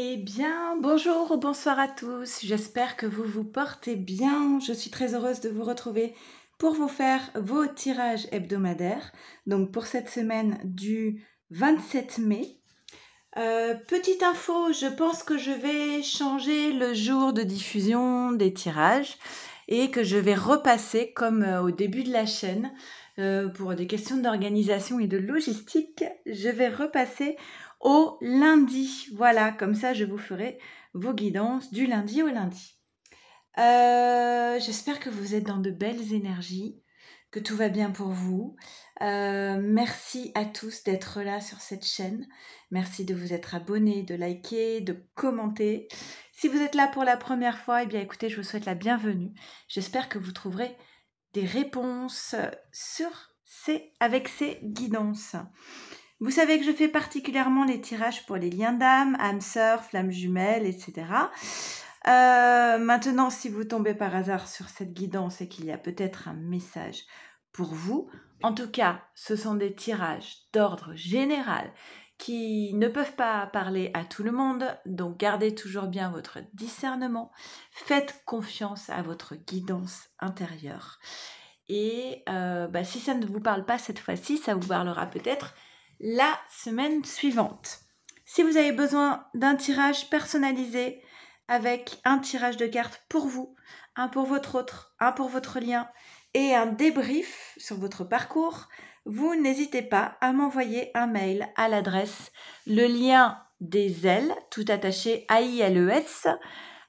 Eh bien, bonjour ou bonsoir à tous. J'espère que vous vous portez bien. Je suis très heureuse de vous retrouver pour vous faire vos tirages hebdomadaires. Donc pour cette semaine du 27 mai. Petite info, je pense que je vais changer le jour de diffusion des tirages et que je vais repasser comme au début de la chaîne. Pour des questions d'organisation et de logistique, je vais repasser au lundi. Voilà, comme ça je vous ferai vos guidances du lundi au lundi. J'espère que vous êtes dans de belles énergies, que tout va bien pour vous. Merci à tous d'être là sur cette chaîne. Merci de vous être abonnés, de liker, de commenter. Si vous êtes là pour la première fois, eh bien écoutez, je vous souhaite la bienvenue. J'espère que vous trouverez des réponses avec ces guidances. Vous savez que je fais particulièrement les tirages pour les liens d'âme, âme sœur, flamme jumelle, etc. Maintenant, si vous tombez par hasard sur cette guidance et qu'il y a peut-être un message pour vous, en tout cas, ce sont des tirages d'ordre général qui ne peuvent pas parler à tout le monde, donc gardez toujours bien votre discernement, faites confiance à votre guidance intérieure. Et si ça ne vous parle pas cette fois-ci, ça vous parlera peut-être la semaine suivante. Si vous avez besoin d'un tirage personnalisé avec un tirage de cartes pour vous, un pour votre autre, un pour votre lien et un débrief sur votre parcours, vous n'hésitez pas à m'envoyer un mail à l'adresse le lien des ailes, tout attaché AILES,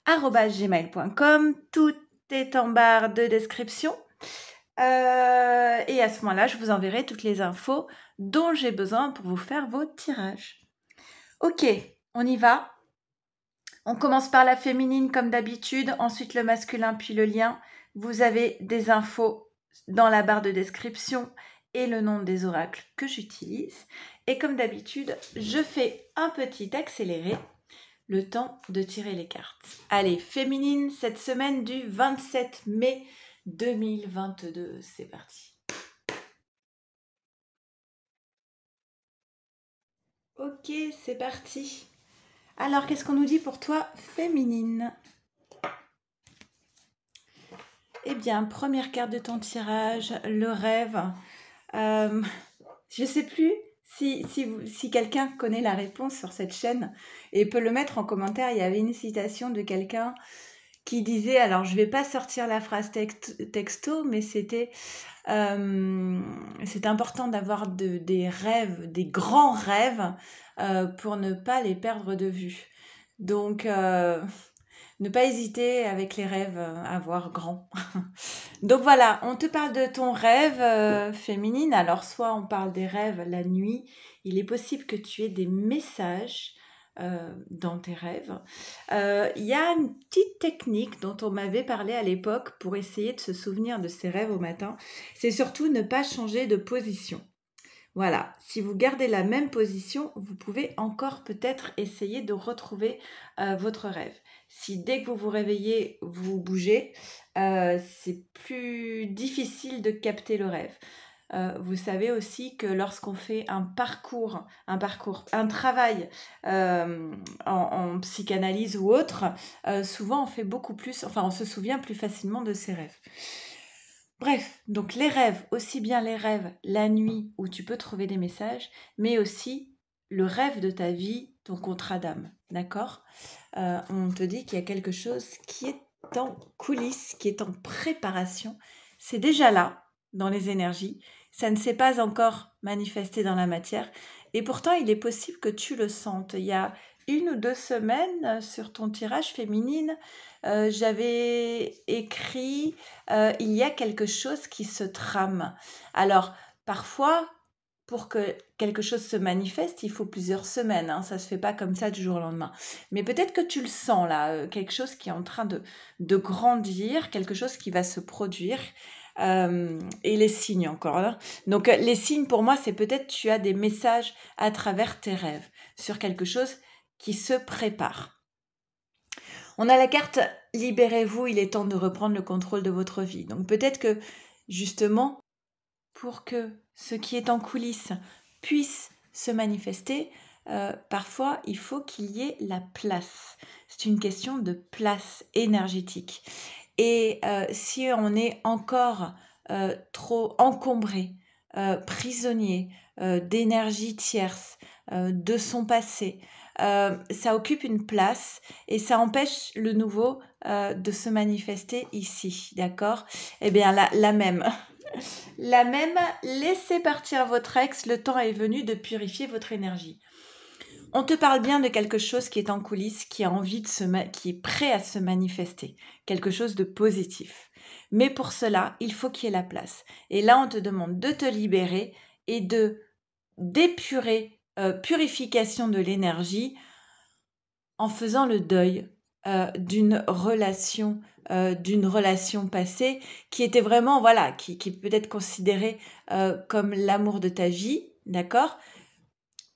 @gmail.com. Tout est en barre de description. Et à ce moment-là, je vous enverrai toutes les infos dont j'ai besoin pour vous faire vos tirages. Ok, on y va. On commence par la féminine comme d'habitude, ensuite le masculin puis le lien. Vous avez des infos dans la barre de description et le nom des oracles que j'utilise. Et comme d'habitude, je fais un petit accéléré, le temps de tirer les cartes. Allez, féminine cette semaine du 27 mai 2022, c'est parti. Ok, c'est parti. Alors, qu'est-ce qu'on nous dit pour toi, féminine? Eh bien, première carte de ton tirage, le rêve. Je ne sais plus si quelqu'un connaît la réponse sur cette chaîne et peut le mettre en commentaire. Il y avait une citation de quelqu'un qui disait, alors je ne vais pas sortir la phrase texto, mais c'était important d'avoir des rêves, des grands rêves pour ne pas les perdre de vue. Donc, ne pas hésiter avec les rêves à voir grand. Donc voilà, on te parle de ton rêve féminine. Alors soit on parle des rêves la nuit. Il est possible que tu aies des messages dans tes rêves. Il y a une petite technique dont on m'avait parlé à l'époque pour essayer de se souvenir de ses rêves au matin. C'est surtout ne pas changer de position. Voilà, si vous gardez la même position, vous pouvez encore peut-être essayer de retrouver votre rêve. Si dès que vous vous réveillez, vous bougez, c'est plus difficile de capter le rêve. Vous savez aussi que lorsqu'on fait un travail en psychanalyse ou autre, souvent on fait beaucoup plus, on se souvient plus facilement de ses rêves. Bref, donc les rêves, aussi bien les rêves la nuit où tu peux trouver des messages, mais aussi le rêve de ta vie, ton contrat d'âme, d'accord? On te dit qu'il y a quelque chose qui est en coulisses, qui est en préparation. C'est déjà là, dans les énergies. Ça ne s'est pas encore manifesté dans la matière. Et pourtant, il est possible que tu le sentes. Il y a 1 ou 2 semaines, sur ton tirage féminine, j'avais écrit il y a quelque chose qui se trame. Alors, parfois, pour que quelque chose se manifeste, il faut plusieurs semaines. Ça ne se fait pas comme ça du jour au lendemain. Mais peut-être que tu le sens là, quelque chose qui est en train de grandir, quelque chose qui va se produire. Et les signes encore là. Donc, les signes pour moi, c'est peut-être tu as des messages à travers tes rêves sur quelque chose qui se prépare. On a la carte « Libérez-vous, il est temps de reprendre le contrôle de votre vie ». Donc peut-être que, justement, pour que ce qui est en coulisses puisse se manifester, parfois il faut qu'il y ait la place. C'est une question de place énergétique. Et si on est encore trop encombré, prisonnier d'énergie tierce, de son passé, ça occupe une place et ça empêche le nouveau de se manifester ici, d'accord? Eh bien, la même. La même, laissez partir votre ex, le temps est venu de purifier votre énergie. On te parle bien de quelque chose qui est en coulisses, qui a envie qui est prêt à se manifester, quelque chose de positif. Mais pour cela, il faut qu'il y ait la place. Et là, on te demande de te libérer et d'épurer, purification de l'énergie en faisant le deuil d'une relation passée qui était vraiment, voilà, qui peut être considérée comme l'amour de ta vie, d'accord?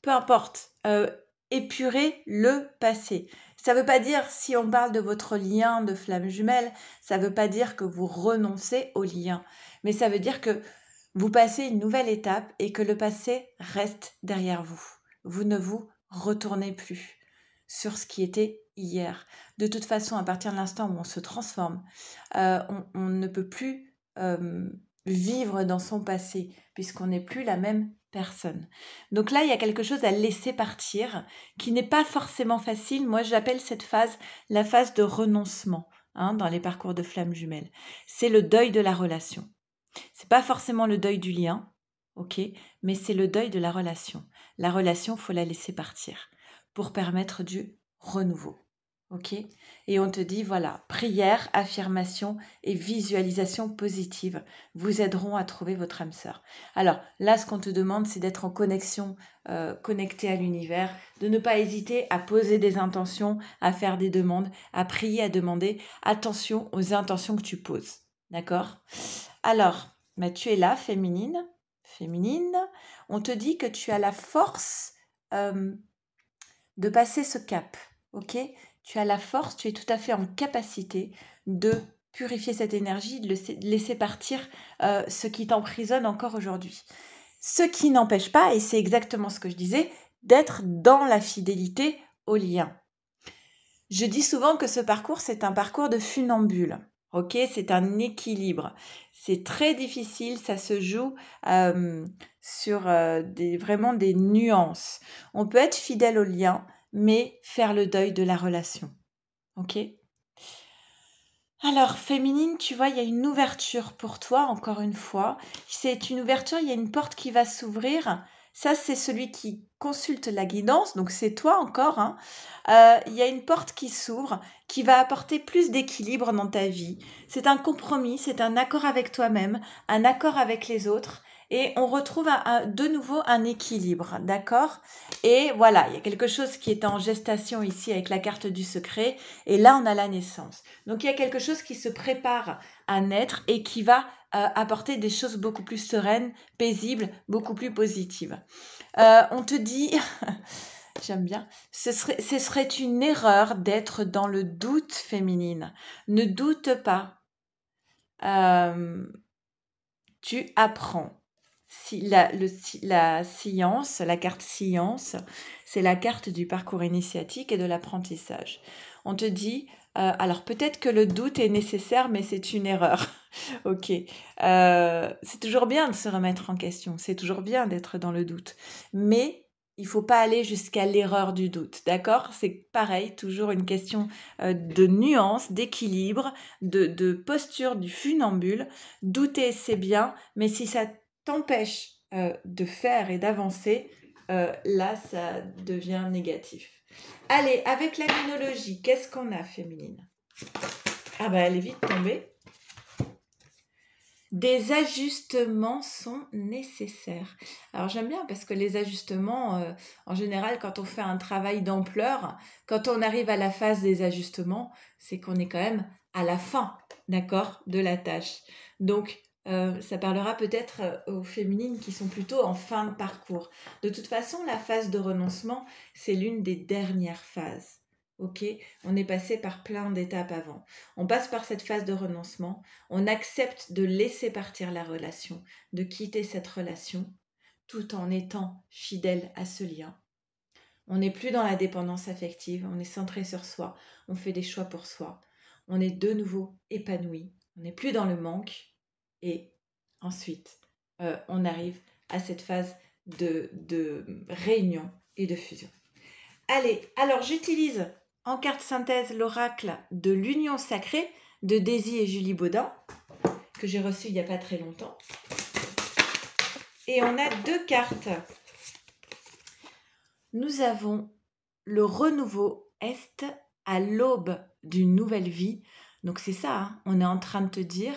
Peu importe, épurer le passé. Ça ne veut pas dire, si on parle de votre lien de flamme jumelle, ça ne veut pas dire que vous renoncez au lien, mais ça veut dire que vous passez une nouvelle étape et que le passé reste derrière vous. Vous ne vous retournez plus sur ce qui était hier. De toute façon, à partir de l'instant où on se transforme, on ne peut plus vivre dans son passé puisqu'on n'est plus la même personne. Donc là, il y a quelque chose à laisser partir qui n'est pas forcément facile. Moi, j'appelle cette phase la phase de renoncement dans les parcours de flamme jumelle. C'est le deuil de la relation. C'est pas forcément le deuil du lien, ok, mais c'est le deuil de la relation. La relation, faut la laisser partir pour permettre du renouveau. Ok? Et on te dit, voilà, prière, affirmation et visualisation positive vous aideront à trouver votre âme sœur. Alors là, ce qu'on te demande, c'est d'être en connexion, connecté à l'univers, de ne pas hésiter à poser des intentions, à faire des demandes, à prier, à demander. Attention aux intentions que tu poses. D'accord? Alors, bah, tu es là, féminine. On te dit que tu as la force de passer ce cap. Ok? Tu as la force, tu es tout à fait en capacité de purifier cette énergie, de laisser partir ce qui t'emprisonne encore aujourd'hui. Ce qui n'empêche pas, et c'est exactement ce que je disais, d'être dans la fidélité au lien. Je dis souvent que ce parcours, c'est un parcours de funambule. Ok, c'est un équilibre. C'est très difficile, ça se joue sur vraiment des nuances. On peut être fidèle au lien, mais faire le deuil de la relation. Ok? Alors, féminine, tu vois, il y a une ouverture pour toi, encore une fois. C'est une ouverture, il y a une porte qui va s'ouvrir. Ça, c'est celui qui consulte la guidance, donc c'est toi encore, hein. Il y a une porte qui s'ouvre, qui va apporter plus d'équilibre dans ta vie. C'est un compromis, c'est un accord avec toi-même, un accord avec les autres, et on retrouve de nouveau un équilibre, d'accord? Et voilà, il y a quelque chose qui est en gestation ici avec la carte du secret, et là, on a la naissance. Donc, il y a quelque chose qui se prépare à naître et qui va apporter des choses beaucoup plus sereines, paisibles, beaucoup plus positives. On te dit, j'aime bien, ce serait une erreur d'être dans le doute féminine. Ne doute pas. Tu apprends. La science, la carte science, c'est la carte du parcours initiatique et de l'apprentissage. On te dit, alors peut-être que le doute est nécessaire, mais c'est une erreur. Ok. C'est toujours bien de se remettre en question, c'est toujours bien d'être dans le doute. Mais il faut pas aller jusqu'à l'erreur du doute, d'accord? C'est pareil, toujours une question de nuance, d'équilibre, de posture du funambule. Douter, c'est bien, mais si ça t'empêche de faire et d'avancer, là, ça devient négatif. Allez, avec la minologie, qu'est-ce qu'on a, féminine? Ah bah, elle est vite tombée. Des ajustements sont nécessaires. Alors j'aime bien parce que les ajustements, en général, quand on fait un travail d'ampleur, quand on arrive à la phase des ajustements, c'est qu'on est quand même à la fin, d'accord, de la tâche. Donc, ça parlera peut-être aux féminines qui sont plutôt en fin de parcours. De toute façon, la phase de renoncement, c'est l'une des dernières phases. Ok, on est passé par plein d'étapes avant. On passe par cette phase de renoncement. On accepte de laisser partir la relation, de quitter cette relation, tout en étant fidèle à ce lien. On n'est plus dans la dépendance affective, on est centré sur soi, on fait des choix pour soi. On est de nouveau épanoui, on n'est plus dans le manque. Et ensuite, on arrive à cette phase de réunion et de fusion. Allez, alors j'utilise en carte synthèse l'oracle de l'union sacrée de Daisy et Julie Baudin, que j'ai reçu il n'y a pas très longtemps. Et on a 2 cartes. Nous avons le renouveau est à l'aube d'une nouvelle vie. Donc c'est ça, hein, on est en train de te dire,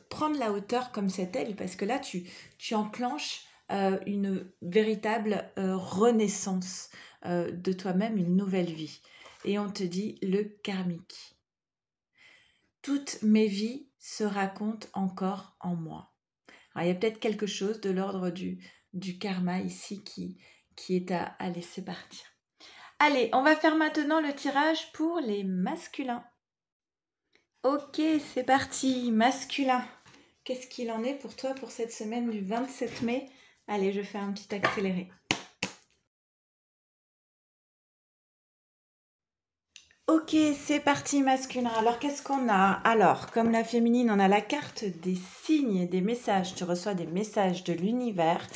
prendre la hauteur comme cette aile, parce que là tu enclenches une véritable renaissance de toi-même, une nouvelle vie. Et on te dit le karmique. Toutes mes vies se racontent encore en moi. Alors, il y a peut-être quelque chose de l'ordre du karma ici qui est à laisser partir. Allez, on va faire maintenant le tirage pour les masculins. Ok, c'est parti, masculin. Qu'est-ce qu'il en est pour toi pour cette semaine du 27 mai? Allez, je fais un petit accéléré. Ok, c'est parti masculin. Alors, qu'est-ce qu'on a? Alors, comme la féminine, on a la carte des signes et des messages. Tu reçois des messages de l'univers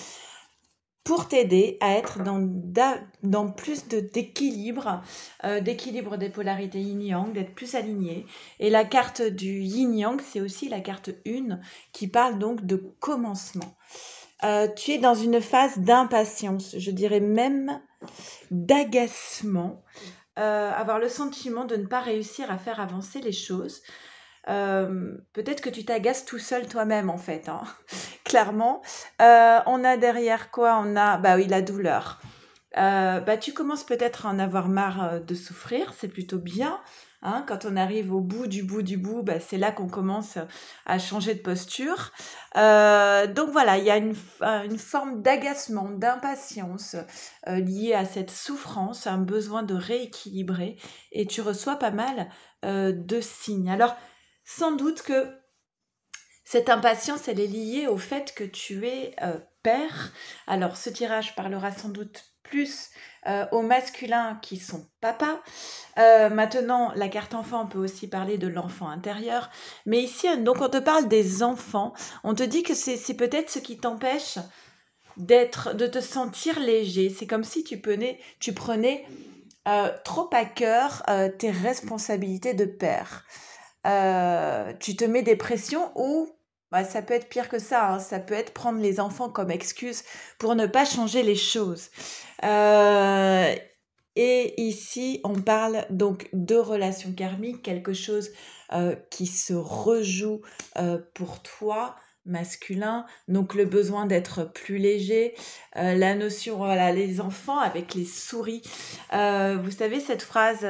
pour t'aider à être dans plus d'équilibre, d'équilibre des polarités yin-yang, d'être plus aligné. Et la carte du yin-yang, c'est aussi la carte 1 qui parle donc de commencement. Tu es dans une phase d'impatience, je dirais même d'agacement, avoir le sentiment de ne pas réussir à faire avancer les choses. Peut-être que tu t'agaces tout seul toi-même en fait, hein. Clairement. On a derrière quoi? On a, bah oui, la douleur. Tu commences peut-être à en avoir marre de souffrir, c'est plutôt bien. Hein, quand on arrive au bout du bout, c'est là qu'on commence à changer de posture. Donc voilà, il y a une forme d'agacement, d'impatience liée à cette souffrance, un besoin de rééquilibrer. Et tu reçois pas mal de signes. Alors, sans doute que cette impatience, elle est liée au fait que tu es père. Alors, ce tirage parlera sans doute plus aux masculins qui sont papas. Maintenant, la carte enfant, on peut aussi parler de l'enfant intérieur. Mais ici, donc, on te parle des enfants. On te dit que c'est peut-être ce qui t'empêche de te sentir léger. C'est comme si tu prenais trop à cœur tes responsabilités de père. Tu te mets des pressions ou ça peut être pire que ça, hein, ça peut être prendre les enfants comme excuse pour ne pas changer les choses. Et ici, on parle donc de relations karmiques, quelque chose qui se rejoue pour toi, masculin, donc le besoin d'être plus léger, la notion, voilà, les enfants avec les souris. Vous savez cette phrase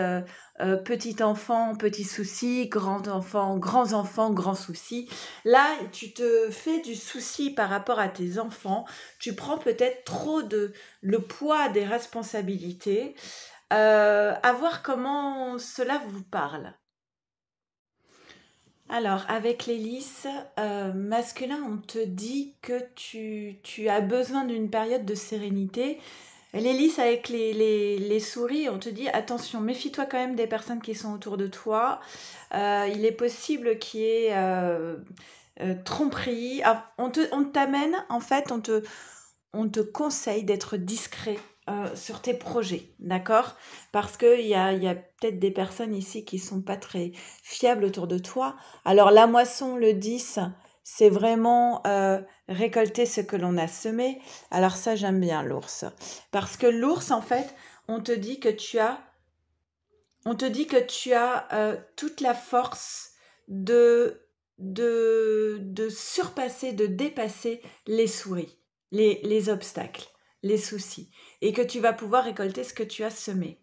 petit enfant, petit souci, grand enfant, grands enfants, grands soucis. Là, tu te fais du souci par rapport à tes enfants. Tu prends peut-être trop le poids des responsabilités. À voir comment cela vous parle. Alors, avec l'hélice masculin, on te dit que tu as besoin d'une période de sérénité. L'hélice avec les souris, on te dit attention, méfie-toi quand même des personnes qui sont autour de toi. Il est possible qu'il y ait tromperie. Alors, on t'amène, en fait, on te conseille d'être discret sur tes projets, d'accord? Parce qu'il y a peut-être des personnes ici qui ne sont pas très fiables autour de toi. Alors, la moisson, le 10, c'est vraiment récolter ce que l'on a semé. Alors ça, j'aime bien l'ours. Parce que l'ours, en fait, on te dit que tu as toute la force de surpasser, de dépasser les souris, les obstacles, les soucis. Et que tu vas pouvoir récolter ce que tu as semé.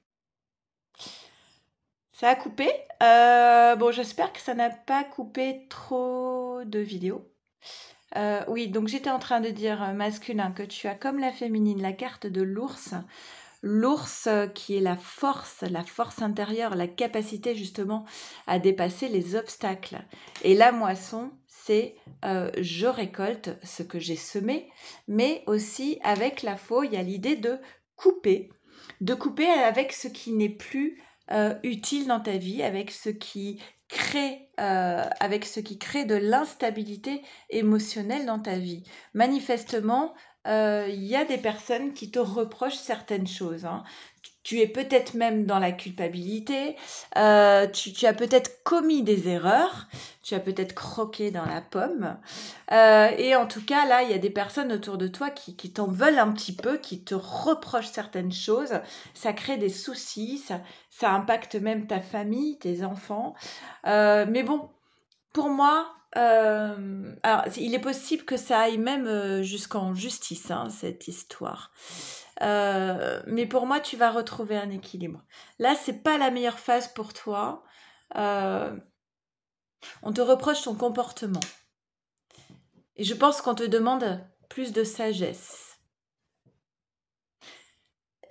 Ça a coupé. Bon, j'espère que ça n'a pas coupé trop de vidéos. Oui, donc j'étais en train de dire masculin que tu as comme la féminine la carte de l'ours. L'ours qui est la force intérieure, la capacité justement à dépasser les obstacles. Et la moisson, c'est je récolte ce que j'ai semé, mais aussi avec la faux, il y a l'idée de couper. de couper avec ce qui n'est plus utile dans ta vie, avec ce qui crée de l'instabilité émotionnelle dans ta vie. Manifestement, il y a des personnes qui te reprochent certaines choses, hein. Tu es peut-être même dans la culpabilité, tu as peut-être commis des erreurs, tu as peut-être croqué dans la pomme. Et en tout cas, là, il y a des personnes autour de toi qui t'en veulent un petit peu, qui te reprochent certaines choses. Ça crée des soucis, ça impacte même ta famille, tes enfants. Mais bon, pour moi, alors, il est possible que ça aille même jusqu'en justice, hein, cette histoire. Mais pour moi, tu vas retrouver un équilibre. Là, c'est pas la meilleure phase pour toi. Euh, on te reproche ton comportement. Et je pense qu'on te demande plus de sagesse.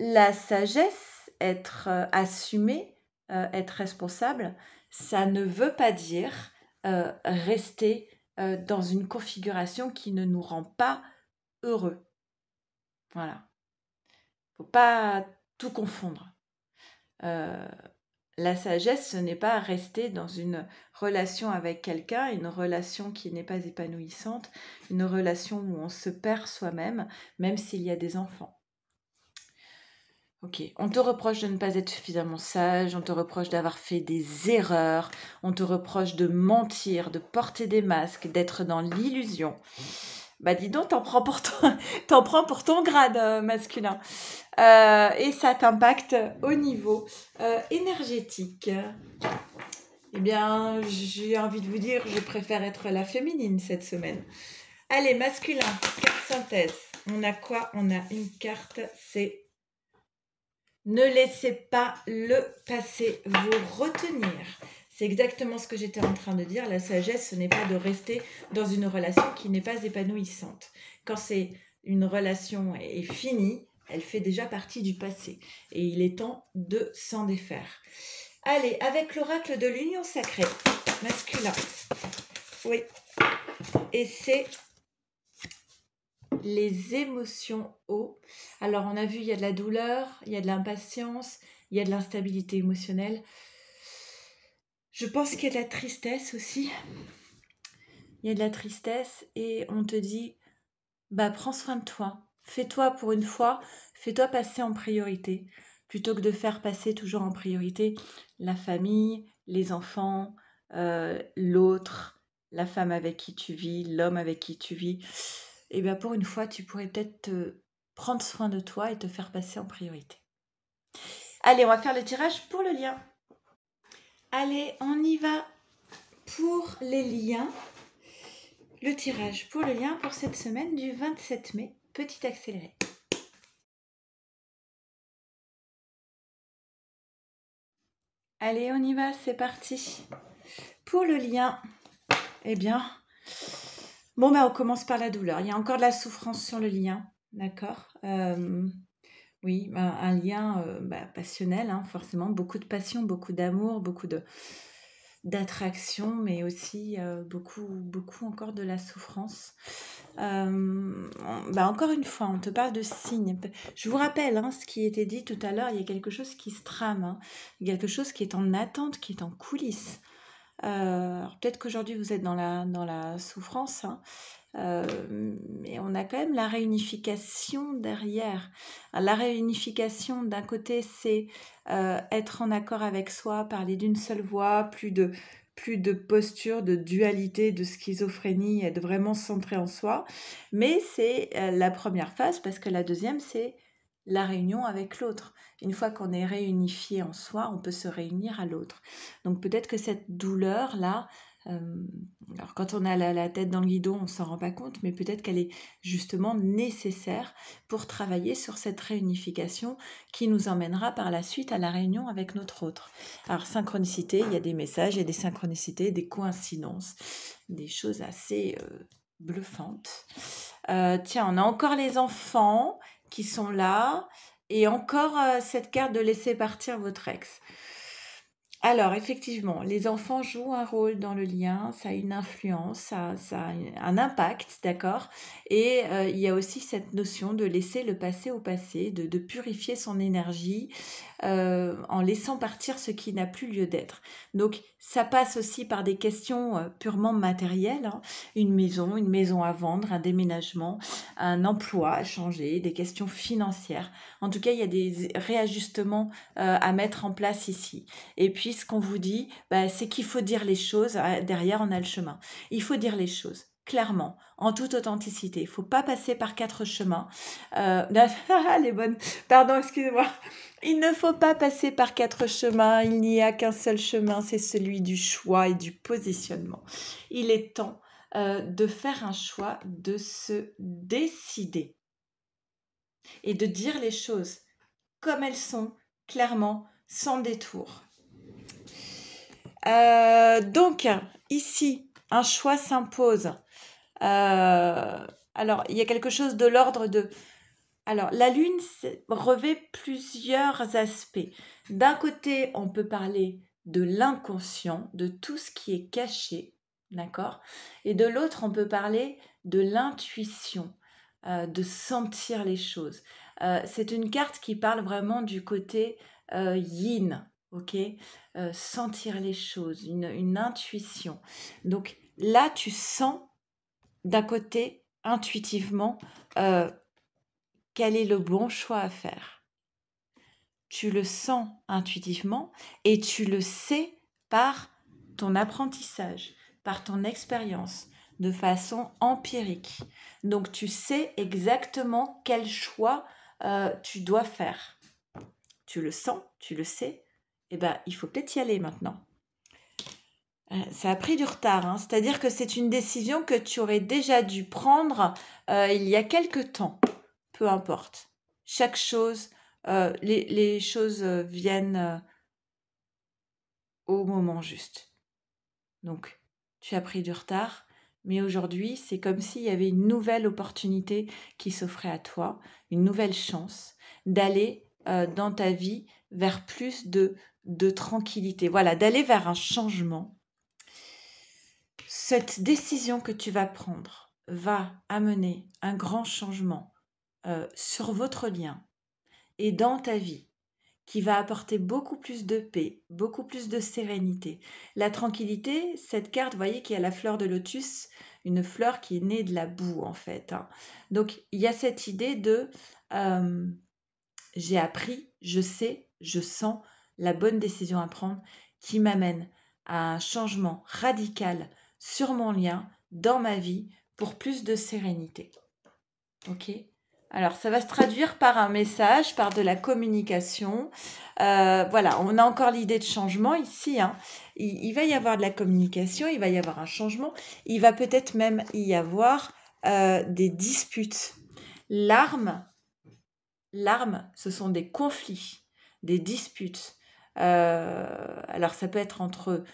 La sagesse, être assumé, être responsable, ça ne veut pas dire rester dans une configuration qui ne nous rend pas heureux. Voilà. Faut pas tout confondre. La sagesse, ce n'est pas rester dans une relation avec quelqu'un, une relation qui n'est pas épanouissante, une relation où on se perd soi-même, même s'il y a des enfants. Ok, on te reproche de ne pas être suffisamment sage, on te reproche d'avoir fait des erreurs, on te reproche de mentir, de porter des masques, d'être dans l'illusion. Bah dis donc, t'en prends pour ton grade masculin. Et ça t'impacte au niveau énergétique. Eh bien, j'ai envie de vous dire, je préfère être la féminine cette semaine. Allez, masculin, carte synthèse. On a quoi? On a une carte, c'est ne laissez pas le passé vous retenir. C'est exactement ce que j'étais en train de dire. La sagesse, ce n'est pas de rester dans une relation qui n'est pas épanouissante. Quand c'est une relation est finie, elle fait déjà partie du passé. Et il est temps de s'en défaire. Allez, avec l'oracle de l'union sacrée, masculin. Oui. Et c'est les émotions haut. Alors, on a vu, il y a de la douleur, il y a de l'impatience, il y a de l'instabilité émotionnelle. Je pense qu'il y a de la tristesse aussi. Il y a de la tristesse et on te dit, bah, prends soin de toi. Fais-toi pour une fois, fais-toi passer en priorité. Plutôt que de faire passer toujours en priorité la famille, les enfants, l'autre, la femme avec qui tu vis, l'homme avec qui tu vis. Et bien pour une fois, tu pourrais peut-être te prendre soin de toi et te faire passer en priorité. Allez, on va faire le tirage pour le lien. Allez, on y va pour les liens. Le tirage pour le lien pour cette semaine du 27 mai. Petit accéléré. Allez, on y va, c'est parti. Pour le lien, eh bien, bon, on commence par la douleur. Il y a encore de la souffrance sur le lien, d'accord? Oui, un lien passionnel, hein, forcément. Beaucoup de passion, beaucoup d'amour, beaucoup d'attraction, mais aussi beaucoup encore de la souffrance. Encore une fois, on te parle de signes. Je vous rappelle hein, ce qui était dit tout à l'heure, il y a quelque chose qui se trame, hein, quelque chose qui est en attente, qui est en coulisses. Alors peut-être qu'aujourd'hui vous êtes dans la souffrance, hein, mais on a quand même la réunification derrière. La réunification, d'un côté, c'est être en accord avec soi, parler d'une seule voix, plus de posture, de dualité, de schizophrénie, être vraiment centré en soi. Mais c'est la première phase, parce que la deuxième, c'est la réunion avec l'autre. Une fois qu'on est réunifié en soi, on peut se réunir à l'autre. Donc peut-être que cette douleur-là, alors quand on a la tête dans le guidon, on ne s'en rend pas compte, mais peut-être qu'elle est justement nécessaire pour travailler sur cette réunification qui nous emmènera par la suite à la réunion avec notre autre. Alors synchronicité, il y a des messages, il y a des synchronicités, des coïncidences, des choses assez bluffantes. Tiens, on a encore les enfants qui sont là et encore cette carte de laisser partir votre ex. Alors, effectivement, les enfants jouent un rôle dans le lien, ça a une influence, ça a un impact, d'accord? Et il y a aussi cette notion de laisser le passé au passé, de purifier son énergie en laissant partir ce qui n'a plus lieu d'être. Donc, ça passe aussi par des questions purement matérielles, hein. Une maison à vendre, un déménagement, un emploi à changer, des questions financières. En tout cas, il y a des réajustements à mettre en place ici. Et puis, ce qu'on vous dit, bah, c'est qu'il faut dire les choses. Derrière, on a le chemin. Il faut dire les choses. Clairement, en toute authenticité. Il ne faut pas passer par 4 chemins. Les bonnes. Pardon, excusez-moi. Il ne faut pas passer par 4 chemins. Il n'y a qu'un seul chemin, c'est celui du choix et du positionnement. Il est temps de faire un choix, de se décider et de dire les choses comme elles sont, clairement, sans détour. Donc, ici, un choix s'impose. Alors, il y a quelque chose de l'ordre de... Alors, la Lune revêt plusieurs aspects. D'un côté, on peut parler de l'inconscient, de tout ce qui est caché, d'accord? Et de l'autre, on peut parler de l'intuition, de sentir les choses. C'est une carte qui parle vraiment du côté yin, ok? Sentir les choses, une intuition. Donc là, tu sens d'un côté, intuitivement, quel est le bon choix à faire. Tu le sens intuitivement et tu le sais par ton apprentissage, par ton expérience, de façon empirique. Donc tu sais exactement quel choix tu dois faire. Tu le sens, tu le sais, et ben il faut peut-être y aller maintenant. Ça a pris du retard, hein. C'est-à-dire que c'est une décision que tu aurais déjà dû prendre il y a quelque temps. Peu importe. Chaque chose, les choses viennent au moment juste. Donc, tu as pris du retard, mais aujourd'hui, c'est comme s'il y avait une nouvelle opportunité qui s'offrait à toi, une nouvelle chance d'aller dans ta vie vers plus de tranquillité. Voilà, d'aller vers un changement. Cette décision que tu vas prendre va amener un grand changement sur votre lien et dans ta vie, qui va apporter beaucoup plus de paix, beaucoup plus de sérénité. La tranquillité, cette carte, vous voyez qu'il y a la fleur de lotus, une fleur qui est née de la boue en fait, hein. Donc il y a cette idée de j'ai appris, je sais, je sens la bonne décision à prendre qui m'amène à un changement radical sur mon lien, dans ma vie, pour plus de sérénité. Ok ? Alors, ça va se traduire par un message, par de la communication. Voilà, on a encore l'idée de changement ici, hein. Il va y avoir de la communication, il va y avoir un changement. Il va peut-être même y avoir des disputes. L'arme, ce sont des conflits, des disputes. Alors, ça peut être entre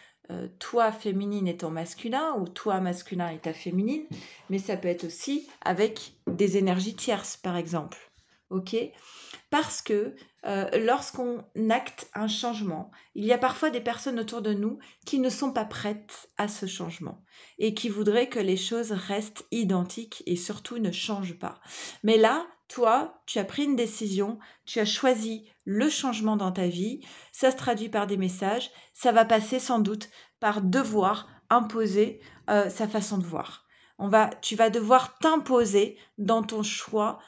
toi féminine et ton masculin, ou toi masculin et ta féminine, mais ça peut être aussi avec des énergies tierces, par exemple. Ok ? Parce que lorsqu'on acte un changement, il y a parfois des personnes autour de nous qui ne sont pas prêtes à ce changement et qui voudraient que les choses restent identiques et surtout ne changent pas. Mais là, toi, tu as pris une décision, tu as choisi le changement dans ta vie, ça se traduit par des messages, ça va passer sans doute par devoir imposer sa façon de voir. Tu vas devoir t'imposer dans ton choix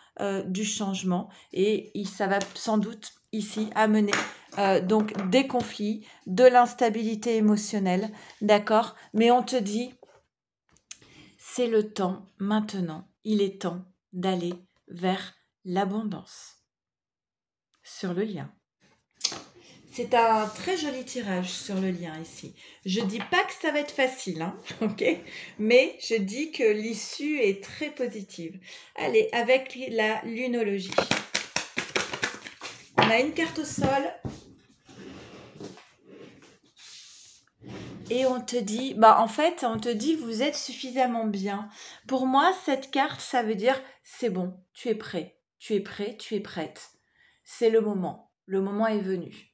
du changement et ça va sans doute ici amener donc des conflits, de l'instabilité émotionnelle, d'accord? Mais on te dit, c'est le temps maintenant, il est temps d'aller vers l'abondance sur le lien. C'est un très joli tirage sur le lien ici. Je dis pas que ça va être facile, hein, ok? Mais je dis que l'issue est très positive. Allez, avec la lunologie. On a une carte au sol. Et on te dit, on te dit, vous êtes suffisamment bien. Pour moi, cette carte, ça veut dire, c'est bon, tu es prêt, tu es prêt, tu es prête. C'est le moment est venu.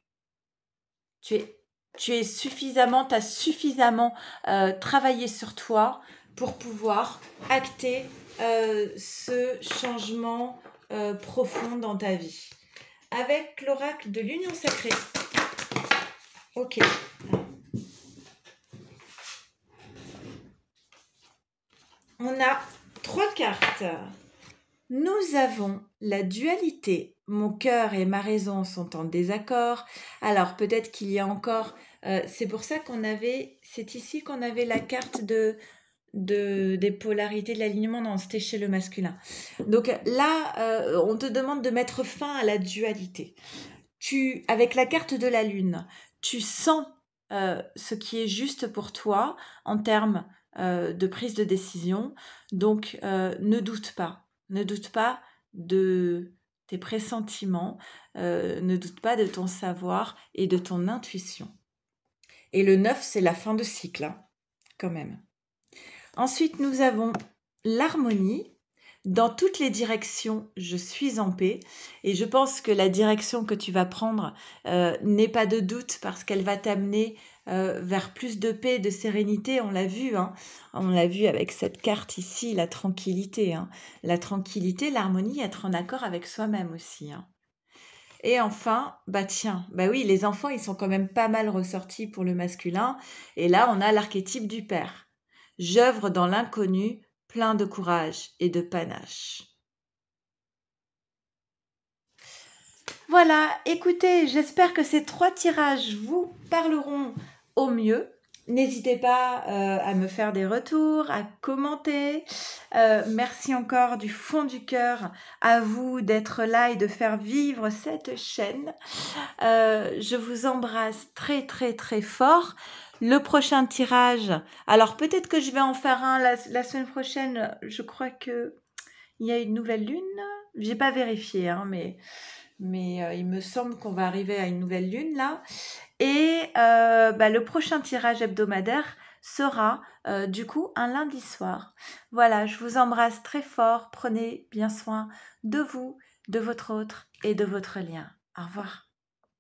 Tu es tu as suffisamment travaillé sur toi pour pouvoir acter ce changement profond dans ta vie. Avec l'oracle de l'union sacrée. Ok. On a 3 cartes. Nous avons la dualité. Mon cœur et ma raison sont en désaccord. Alors peut-être qu'il y a encore... c'est pour ça c'est ici qu'on avait la carte des polarités de l'alignement. Non, c'était chez le masculin. Donc là, on te demande de mettre fin à la dualité. Avec la carte de la lune, tu sens ce qui est juste pour toi en termes de prise de décision. Donc, ne doute pas. Ne doute pas de tes pressentiments. Ne doute pas de ton savoir et de ton intuition. Et le 9, c'est la fin de cycle, hein, quand même. Ensuite, nous avons l'harmonie. Dans toutes les directions, je suis en paix. Et je pense que la direction que tu vas prendre n'est pas de doute parce qu'elle va t'amener vers plus de paix, de sérénité. On l'a vu, hein. On l'a vu avec cette carte ici, la tranquillité. Hein. La tranquillité, l'harmonie, être en accord avec soi-même aussi. Hein. Et enfin, bah oui, les enfants, ils sont quand même pas mal ressortis pour le masculin. Et là, on a l'archétype du père. J'œuvre dans l'inconnu, plein de courage et de panache. Voilà, écoutez, j'espère que ces 3 tirages vous parleront au mieux. N'hésitez pas à me faire des retours, à commenter. Merci encore du fond du cœur à vous d'être là et de faire vivre cette chaîne. Je vous embrasse très très très fort. Le prochain tirage, alors peut-être que je vais en faire un la semaine prochaine. Je crois que il y a une nouvelle lune. J'ai pas vérifié, hein, mais il me semble qu'on va arriver à une nouvelle lune là. Et le prochain tirage hebdomadaire sera du coup un lundi soir. Voilà, je vous embrasse très fort. Prenez bien soin de vous, de votre autre et de votre lien. Au revoir.